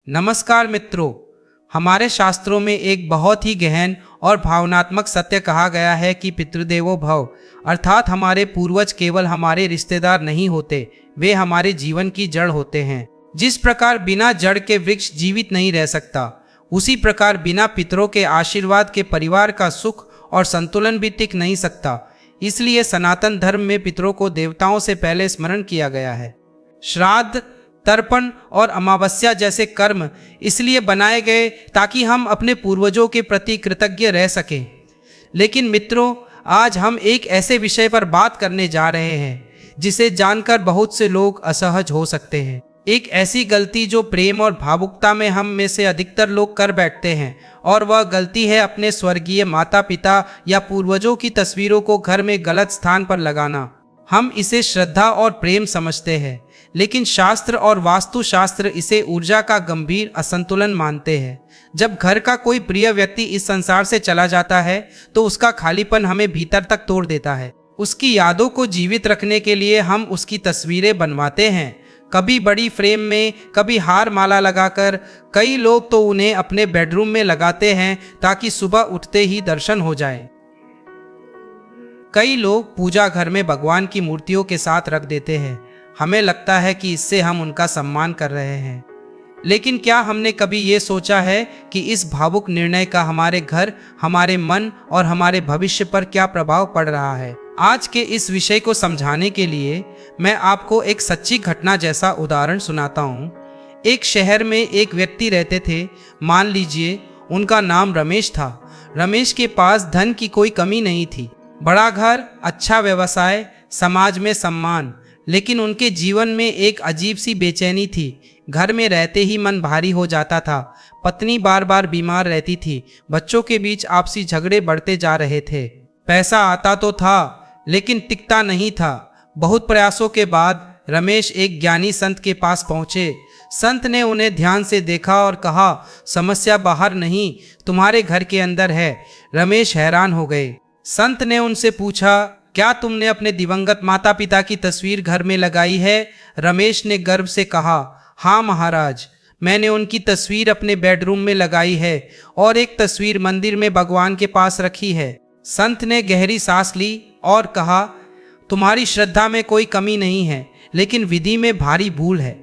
नमस्कार मित्रों, हमारे शास्त्रों में एक बहुत ही गहन और भावनात्मक सत्य कहा गया है कि पितृदेवो भव अर्थात हमारे पूर्वज केवल हमारे रिश्तेदार नहीं होते, वे हमारे जीवन की जड़ होते हैं। जिस प्रकार बिना जड़ के वृक्ष जीवित नहीं रह सकता, उसी प्रकार बिना पितरों के आशीर्वाद के परिवार का सुख और संतुलन भी टिक नहीं सकता। इसलिए सनातन धर्म में पितरों को देवताओं से पहले स्मरण किया गया है। श्राद्ध, तर्पण और अमावस्या जैसे कर्म इसलिए बनाए गए ताकि हम अपने पूर्वजों के प्रति कृतज्ञ रह सकें। लेकिन मित्रों, आज हम एक ऐसे विषय पर बात करने जा रहे हैं जिसे जानकर बहुत से लोग असहज हो सकते हैं। एक ऐसी गलती जो प्रेम और भावुकता में हम में से अधिकतर लोग कर बैठते हैं, और वह गलती है अपने स्वर्गीय माता पिता या पूर्वजों की तस्वीरों को घर में गलत स्थान पर लगाना। हम इसे श्रद्धा और प्रेम समझते हैं, लेकिन शास्त्र और वास्तुशास्त्र इसे ऊर्जा का गंभीर असंतुलन मानते हैं। जब घर का कोई प्रिय व्यक्ति इस संसार से चला जाता है तो उसका खालीपन हमें भीतर तक तोड़ देता है। उसकी यादों को जीवित रखने के लिए हम उसकी तस्वीरें बनवाते हैं, कभी बड़ी फ्रेम में, कभी हार माला लगाकर। कई लोग तो उन्हें अपने बेडरूम में लगाते हैं ताकि सुबह उठते ही दर्शन हो जाए। कई लोग पूजा घर में भगवान की मूर्तियों के साथ रख देते हैं। हमें लगता है कि इससे हम उनका सम्मान कर रहे हैं, लेकिन क्या हमने कभी ये सोचा है कि इस भावुक निर्णय का हमारे घर, हमारे मन और हमारे भविष्य पर क्या प्रभाव पड़ रहा है? आज के इस विषय को समझाने के लिए मैं आपको एक सच्ची घटना जैसा उदाहरण सुनाता हूँ। एक शहर में एक व्यक्ति रहते थे। मान लीजिए उनका नाम रमेश था। रमेश के पास धन की कोई कमी नहीं थी, बड़ा घर, अच्छा व्यवसाय, समाज में सम्मान। लेकिन उनके जीवन में एक अजीब सी बेचैनी थी। घर में रहते ही मन भारी हो जाता था। पत्नी बार बार बीमार रहती थी। बच्चों के बीच आपसी झगड़े बढ़ते जा रहे थे। पैसा आता तो था, लेकिन टिकता नहीं था। बहुत प्रयासों के बाद रमेश एक ज्ञानी संत के पास पहुंचे। संत ने उन्हें ध्यान से देखा और कहा, समस्या बाहर नहीं, तुम्हारे घर के अंदर है। रमेश हैरान हो गए। संत ने उनसे पूछा, क्या तुमने अपने दिवंगत माता पिता की तस्वीर घर में लगाई है? रमेश ने गर्व से कहा, हाँ महाराज, मैंने उनकी तस्वीर अपने बेडरूम में लगाई है और एक तस्वीर मंदिर में भगवान के पास रखी है। संत ने गहरी सांस ली और कहा, तुम्हारी श्रद्धा में कोई कमी नहीं है, लेकिन विधि में भारी भूल है।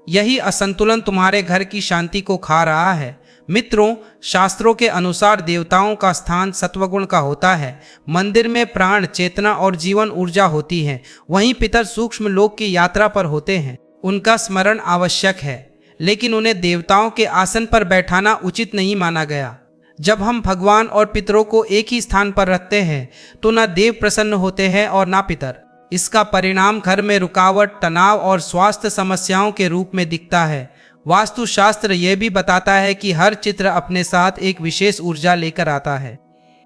यही असंतुलन तुम्हारे घर की शांति को खा रहा है। मित्रों, शास्त्रों के अनुसार देवताओं का स्थान सत्वगुण का होता है। मंदिर में प्राण, चेतना और जीवन ऊर्जा होती है। वहीं पितर सूक्ष्म लोक की यात्रा पर होते हैं। उनका स्मरण आवश्यक है, लेकिन उन्हें देवताओं के आसन पर बैठाना उचित नहीं माना गया। जब हम भगवान और पितरों को एक ही स्थान पर रखते हैं तो न देव प्रसन्न होते हैं और न पितर। इसका परिणाम घर में रुकावट, तनाव और स्वास्थ्य समस्याओं के रूप में दिखता है। वास्तुशास्त्र यह भी बताता है कि हर चित्र अपने साथ एक विशेष ऊर्जा लेकर आता है।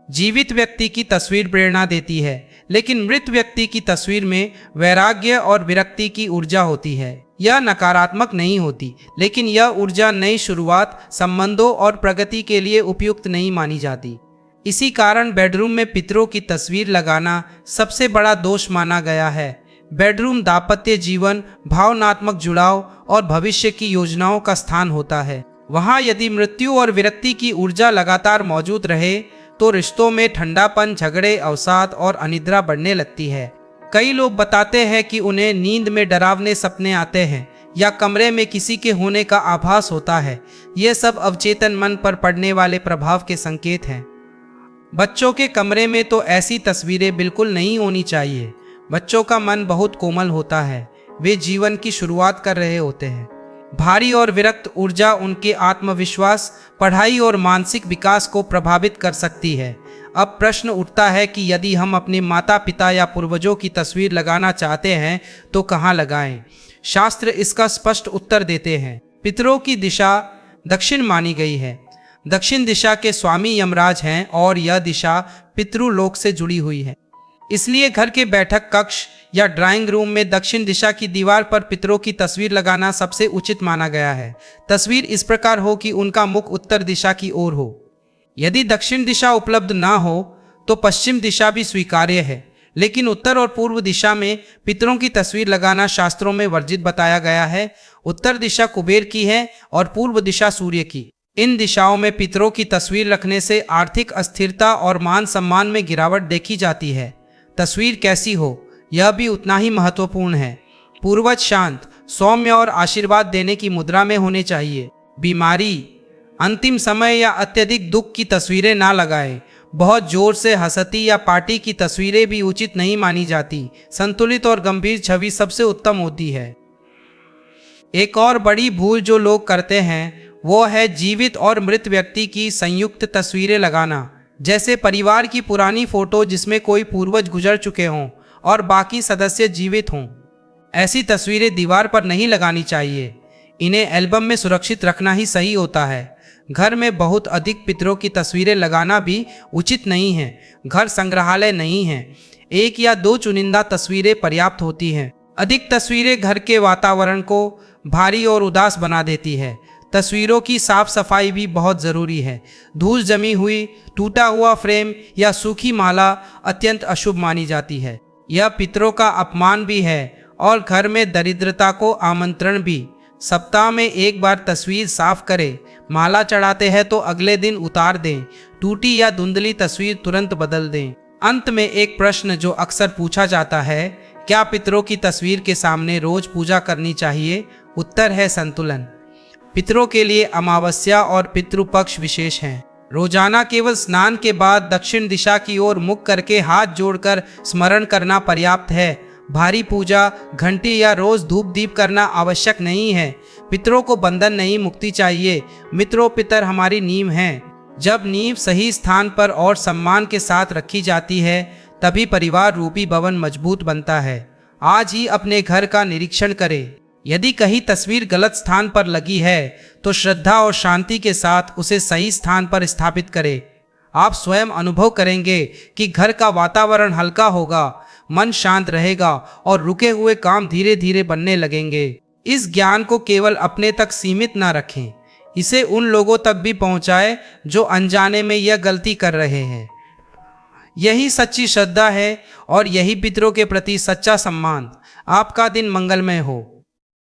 जीवित व्यक्ति की तस्वीर प्रेरणा देती है, लेकिन मृत व्यक्ति की तस्वीर में वैराग्य और विरक्ति की ऊर्जा होती है। यह नकारात्मक नहीं होती, लेकिन यह ऊर्जा नई शुरुआत, संबंधों और प्रगति के लिए उपयुक्त नहीं मानी जाती। इसी कारण बेडरूम में पितरों की तस्वीर लगाना सबसे बड़ा दोष माना गया है। बेडरूम दाम्पत्य जीवन, भावनात्मक जुड़ाव और भविष्य की योजनाओं का स्थान होता है। वहाँ यदि मृत्यु और विरक्ति की ऊर्जा लगातार मौजूद रहे तो रिश्तों में ठंडापन, झगड़े, अवसाद और अनिद्रा बढ़ने लगती है। कई लोग बताते हैं कि उन्हें नींद में डरावने सपने आते हैं या कमरे में किसी के होने का आभास होता है। ये सब अवचेतन मन पर पड़ने वाले प्रभाव के संकेत हैं। बच्चों के कमरे में तो ऐसी तस्वीरें बिल्कुल नहीं होनी चाहिए। बच्चों का मन बहुत कोमल होता है, वे जीवन की शुरुआत कर रहे होते हैं। भारी और विरक्त ऊर्जा उनके आत्मविश्वास, पढ़ाई और मानसिक विकास को प्रभावित कर सकती है। अब प्रश्न उठता है कि यदि हम अपने माता पिता या पूर्वजों की तस्वीर लगाना चाहते हैं तो कहाँ लगाएं? शास्त्र इसका स्पष्ट उत्तर देते हैं। पितरों की दिशा दक्षिण मानी गई है। दक्षिण दिशा के स्वामी यमराज हैं और यह दिशा पितृलोक से जुड़ी हुई है। इसलिए घर के बैठक कक्ष या ड्राइंग रूम में दक्षिण दिशा की दीवार पर पितरों की तस्वीर लगाना सबसे उचित माना गया है। तस्वीर इस प्रकार हो कि उनका मुख उत्तर दिशा की ओर हो। यदि दक्षिण दिशा उपलब्ध ना हो तो पश्चिम दिशा भी स्वीकार्य है, लेकिन उत्तर और पूर्व दिशा में पितरों की तस्वीर लगाना शास्त्रों में वर्जित बताया गया है। उत्तर दिशा कुबेर की है और पूर्व दिशा सूर्य की। इन दिशाओं में पितरों की तस्वीर रखने से आर्थिक अस्थिरता और मान सम्मान में गिरावट देखी जाती है। तस्वीर कैसी हो, यह भी उतना ही महत्वपूर्ण है। पूर्वज शांत, सौम्य और आशीर्वाद देने की मुद्रा में होने चाहिए। बीमारी, अंतिम समय या अत्यधिक दुख की तस्वीरें ना लगाएं। बहुत जोर से हंसती या पार्टी की तस्वीरें भी उचित नहीं मानी जाती। संतुलित और गंभीर छवि सबसे उत्तम होती है। एक और बड़ी भूल जो लोग करते हैं वो है जीवित और मृत व्यक्ति की संयुक्त तस्वीरें लगाना, जैसे परिवार की पुरानी फोटो जिसमें कोई पूर्वज गुजर चुके हों और बाकी सदस्य जीवित हों। ऐसी तस्वीरें दीवार पर नहीं लगानी चाहिए। इन्हें एल्बम में सुरक्षित रखना ही सही होता है। घर में बहुत अधिक पितरों की तस्वीरें लगाना भी उचित नहीं है। घर संग्रहालय नहीं है। एक या दो चुनिंदा तस्वीरें पर्याप्त होती हैं। अधिक तस्वीरें घर के वातावरण को भारी और उदास बना देती है। तस्वीरों की साफ सफाई भी बहुत ज़रूरी है। धूल जमी हुई, टूटा हुआ फ्रेम या सूखी माला अत्यंत अशुभ मानी जाती है। यह पितरों का अपमान भी है और घर में दरिद्रता को आमंत्रण भी। सप्ताह में एक बार तस्वीर साफ करें। माला चढ़ाते हैं तो अगले दिन उतार दें। टूटी या धुंधली तस्वीर तुरंत बदल दें। अंत में एक प्रश्न जो अक्सर पूछा जाता है, क्या पितरों की तस्वीर के सामने रोज पूजा करनी चाहिए? उत्तर है संतुलन। पितरों के लिए अमावस्या और पितृपक्ष विशेष हैं। रोजाना केवल स्नान के बाद दक्षिण दिशा की ओर मुख करके हाथ जोड़कर स्मरण करना पर्याप्त है। भारी पूजा, घंटी या रोज धूप दीप करना आवश्यक नहीं है। पितरों को बंधन नहीं, मुक्ति चाहिए। मित्रों, पितर हमारी नींव हैं। जब नींव सही स्थान पर और सम्मान के साथ रखी जाती है तभी परिवार रूपी भवन मजबूत बनता है। आज ही अपने घर का निरीक्षण करें। यदि कहीं तस्वीर गलत स्थान पर लगी है तो श्रद्धा और शांति के साथ उसे सही स्थान पर स्थापित करें। आप स्वयं अनुभव करेंगे कि घर का वातावरण हल्का होगा, मन शांत रहेगा और रुके हुए काम धीरे धीरे बनने लगेंगे। इस ज्ञान को केवल अपने तक सीमित ना रखें, इसे उन लोगों तक भी पहुंचाएं जो अनजाने में यह गलती कर रहे हैं। यही सच्ची श्रद्धा है और यही पितरों के प्रति सच्चा सम्मान। आपका दिन मंगलमय हो।